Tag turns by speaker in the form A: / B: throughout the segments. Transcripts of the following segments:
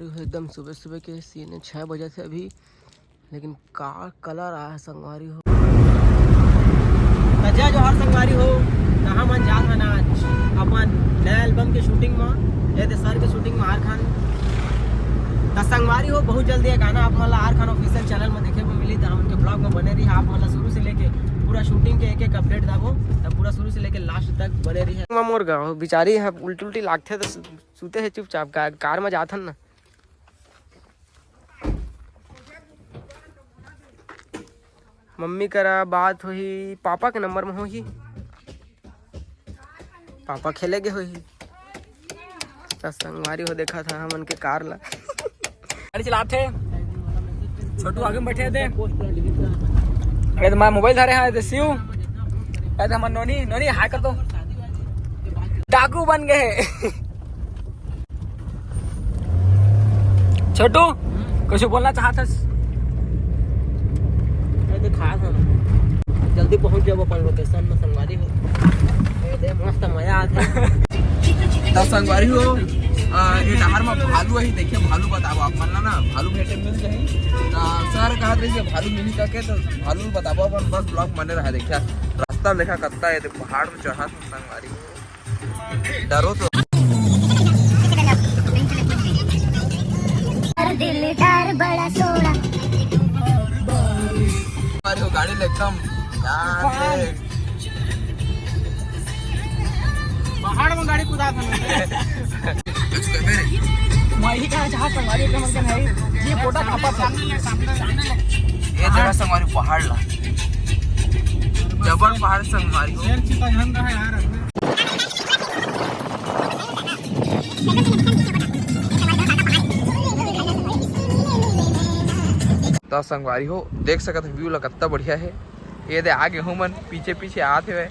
A: एकदम सुबह सुबह के सीन है 6 बजे से अभी, लेकिन का कलर आया है संगवारी हो जो हर संगवारी हो कहाँ मन जात है ना अपन नया एल्बम के शूटिंग में ये सर के शूटिंग में आर खान तो संगवारी हो बहुत जल्दी है गाना आप मतलब आर खान ऑफिशियल चैनल में देखे को मिली तो हम उनके ब्लॉग में बने रही आप मतलब शुरू से लेके पूरा शूटिंग के एक अपडेट दाबो तब पूरा शुरू से लेके लास्ट तक बने रही है। मोर गाँव बेचारी है उल्टी उल्टी लागते तो सूते है चुपचाप कार में जाथन ना मम्मी करा बात हुई पापा के नंबर में होही पापा खेले गए हुई संगवारी हो देखा था हमन के कार ला गाड़ी चलाते छोटू आगे में बैठे थे तो मैं मोबाइल धरे हैं शिव कहते हमारे नोनी नोनी हाय कर दो डाकू बन गए छोटू कुछ बोलना चाहता खाया था जल्दी पहुंच जाओ अपन लोकेशन में संगवारी हो मस्त मजा आता है संगवारी हो ये डहर में भालू है देखिए भालू बताओ आप मन ना भालू भेटे मिल जाए सर कहा रही भालू मिली करके तो भालू बताओ अपन बस ब्लॉग बने रहा देखिए रास्ता देखा कत्ता है पहाड़ में चढ़ा संगवारी डरो तो दिलदार बड़ा सोना गाड़ी एकदम पहाड़ में गाड़ी कुदा था वही का जहां संगवारी के मन है ये फोटो खापा सामने ये जगह संगवारी पहाड़ ला जबर पहाड़ संगवारी हो शेर चीता झन रहा यार तो संगवारी हो देख सकत व्यू ला कितना बढ़िया है ये दे आगे हो मन पीछे पीछे आते हुए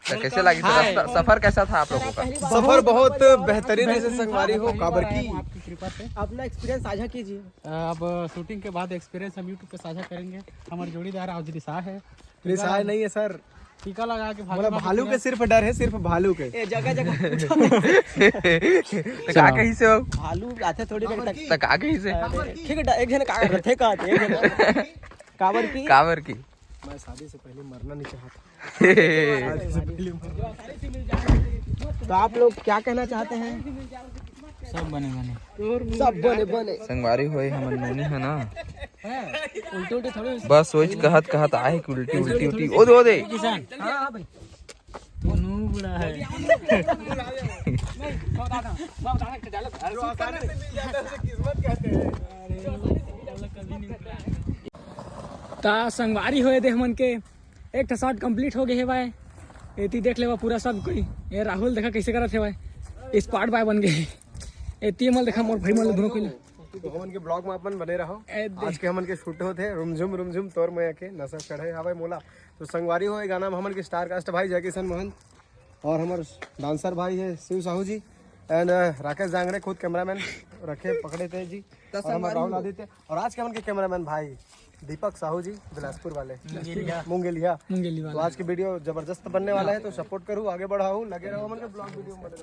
A: तो कैसे लगी तो सफर कैसा था आप लोगों का
B: सफर बहुत बेहतरीन है संगवारी हो काबर की
A: आपकी कृपा से अपना एक्सपीरियंस साझा कीजिए।
C: अब शूटिंग के बाद एक्सपीरियंस हम यूट्यूब पे साझा करेंगे। हमारे जोड़ीदार आज रिसा है
B: रिसाय नहीं है सर
C: टीका लगा के
B: मतलब भालू के सिर्फ डर है सिर्फ भालू के
A: जगह जगह
B: का कहीं से हो
A: भालू आते थोड़ी देर
B: तक आ कहीं से
A: ठीक है एक जन का रथे का
B: कावर की
A: मैं शादी से पहले मरना नहीं चाहता तो आप लोग क्या कहना चाहते हैं
C: सब बने
A: बने
B: संगवारी होए हमन नोनी है ना
A: उल्टी उल्टी थोड़ी
B: बस सोच कहत आए कि उल्टी उल्टी उल्टी ओ दे
C: किसान
A: हां भाई
C: तू नू बुला है ता संगवारी होए दे हमन के एक शॉट कंप्लीट हो गए है भाई एती देख लेवा पूरा सब कोई ये राहुल देखा कैसे करत है भाई स्पॉट बाय बन गए एती मल देखा मोर भाई मल दोनों कोई
B: तो हमन के ब्लॉग में अपन बने रहो आज के हमन के शूट होते रुमझुम तोर में के नशा चढ़े हां भाई मोला तो संगवारी हो गाना में हमन के स्टार कास्ट भाई जय किशन मोहन और हमारे डांसर भाई है शिव साहू जी एंड राकेश जांगड़े खुद कैमरामैन रखे पकड़े थे जी और राहुल आदित्य और आज के हमन के कैमरामैन भाई दीपक साहू जी बिलासपुर वाले मुंगेलिया तो आज की वीडियो जबरदस्त बनने वाला है तो सपोर्ट करूँ आगे बढ़ाऊँ लगे रहो हमन के ब्लॉग वीडियो में बने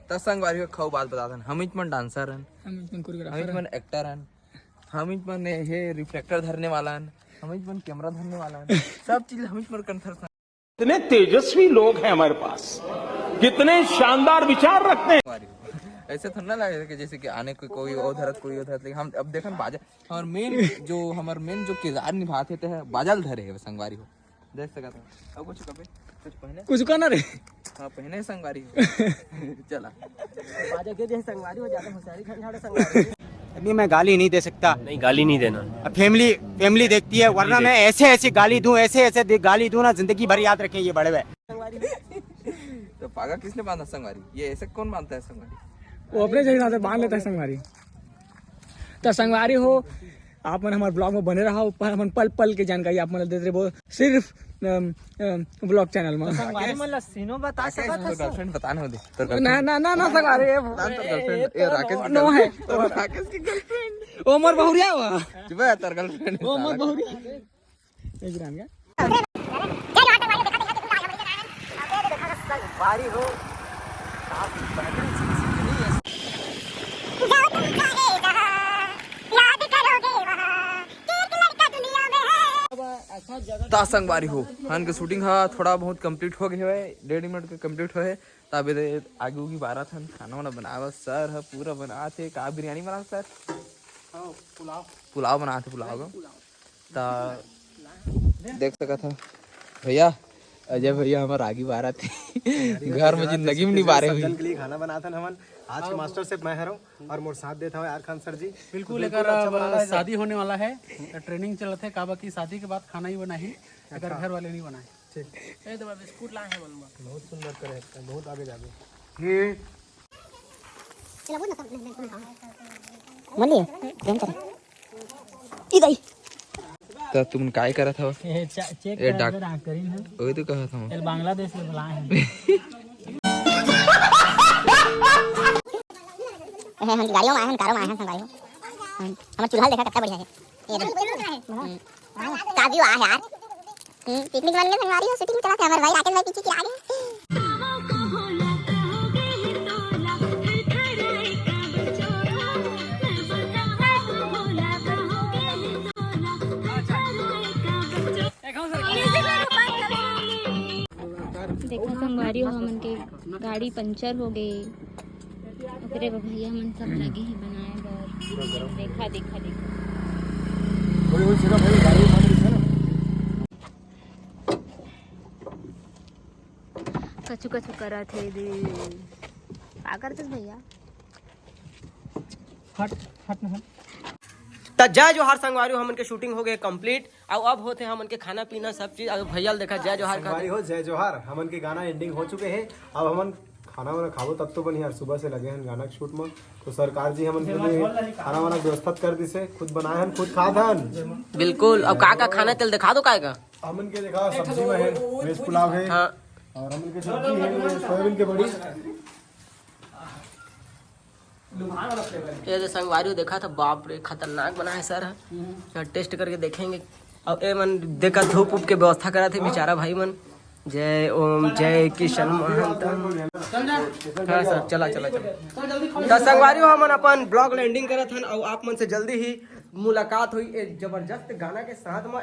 B: तब संगवारी खाऊ बात बता दन हम मन डांसर हन हम मन एक्टर हन हम मन ये रिफ्लेक्टर धरने वाला हन हम मन कैमरा धरने वाला हन सब चीज हम मन कंथर
D: कितने तेजस्वी लोग हैं हमारे पास कितने शानदार विचार रखते हैं
B: ऐसे थोड़ा ना लगे कि जैसे कि आने कोई उधर लेकिन हम अब देखन बाजा और मेन जो किरदार निभाते थे बाजल धरे है संगवारी हो देख सकते हैं अब कुछ पहने
C: कुछ करना रे
B: हाँ पहने संगवारी हो चला
A: बाजा के दे संगवारी हो जाता होशियारी खंडाड़े संगवारी
E: अभी मैं गाली नहीं दे सकता
F: नहीं गाली नहीं देना
E: फैमिली देखती है वरना मैं ऐसे गाली दूं ऐसे गाली दूं ना जिंदगी भर याद रखें ये बड़े भाई
B: तो पागा किसने बांधा संगवारी ये ऐसे कौन बांधता है संगवारी
C: वो अपने जगह से बांध लेता है संगवारी तो संगवारी हो आप मन हमारे ब्लॉग में बने रहा ऊपर हम पल पल के जानकारी आप मन देते रहे सिर्फ ब्लॉग चैनल में
A: संगवारी मतलब सीनो बता सकत है
B: गर्लफ्रेंड बताने दे
C: ना संगवारी
B: ये राकेश
C: नो है
B: राकेश की गर्लफ्रेंड
C: ओ मोर बहुरिया हुआ
B: जुबे तेरा गर्लफ्रेंड
C: ओ मोर बहुरिया एक गिरान गया
A: संगवारी हो आप ता संगवारी हो हन के शूटिंग हा थोड़ा बहुत कंप्लीट हो गए है 1.5 मिनट के कंप्लीट होए तब आगे उगी 12 थन खाना वाना बनावा सर है पूरा बनाते का बिरयानी बना सर पुलाव बनाते पुलाव ता देख सका था भैया अजय भैया हमारे आगे बारह थे घर में जिंदगी में नहीं बारे हुई
B: के लिए खाना बनाते हमन आज के मास्टर शेफ मैं हरो और मोर साथ देता है आर खान सर जी
F: बिल्कुल एक शादी होने वाला है ट्रेनिंग चलत है काबा की शादी के बाद खाना ही बना ही अगर घर वाले नहीं बनाए
B: ठीक बिस्कुट लाए हैं बहुत सुंदर करे बहुत आगे जाके
A: तो तुम काय करा था
C: चेक
A: ये डाक
C: करीन है
A: वही तो कहा था
C: ये बांग्लादेश से बुलाए हैं
G: हम गाड़ियों में आए हैं कारों में आए हैं संगाड़ियों हमारा चूल्हा देखा कितना बढ़िया है ये देखो काव्यू आ यार पिकनिक वाले संगवारी हो शूटिंग चला हमारे भाई राकेश भाई पीछे की आगे
H: देखो संगवारी हो हमन के गाड़ी पंचर हो गए ओकरे भैया मन सब लगे हैं बनाए बर देखा देखा देखा कछु कछु करत है दे का करते भैया
A: तो जय जोहार संगवारी हमन के शूटिंग हो गए कंप्लीट और अब होते हमन के खाना पीना सब चीज अब भैया देखा जय जोहार
B: संगवारी हो जय जोहार हमन के गाना एंडिंग हो चुके हैं अब हमन खाना वाना खाबो तब तो बनी यार सुबह से लगे हैं गाना के शूट में तो सरकार जी हमन के लिए खाना वाना व्यवस्था कर दी से खुद बनाए हम खुद खात हन
A: बिल्कुल अब का खाना तेल दिखा दो का
B: हमन के देखा सब्जी में है वेज पुलाव है
A: हाँ
B: और हमन के सब्जी है सोयाबीन के बड़ी
A: ये जो संगवारी देखा था बाप रे खतरनाक बना है सर टेस्ट करके देखेंगे अब ए मन देखा धूप उप के व्यवस्था करा थे बेचारा भाई मन जय ओम जय किशन महंत हाँ सर चला चला चला तो संगवारी हमन अपन ब्लॉग लैंडिंग करत हन और आप मन से जल्दी ही मुलाकात हुई एक जबरदस्त गाना के साथ में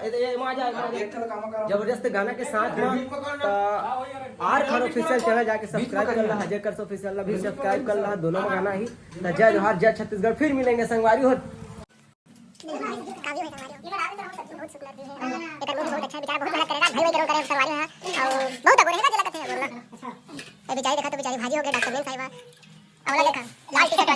A: जबरदस्त गाना के साथ में आर खान ऑफिशियल चैनल जाके सब्सक्राइब कर रहा अजय कर ऑफिशियल भी सब्सक्राइब कर रहा दोनों में गाना ही तो जय जोहार जय छत्तीसगढ़ फिर मिलेंगे संगवारी हो
G: बेचारी देखा तो बेचारी भाजी हो गया डॉक्टर साहिबा देखा लाल टी शर्ट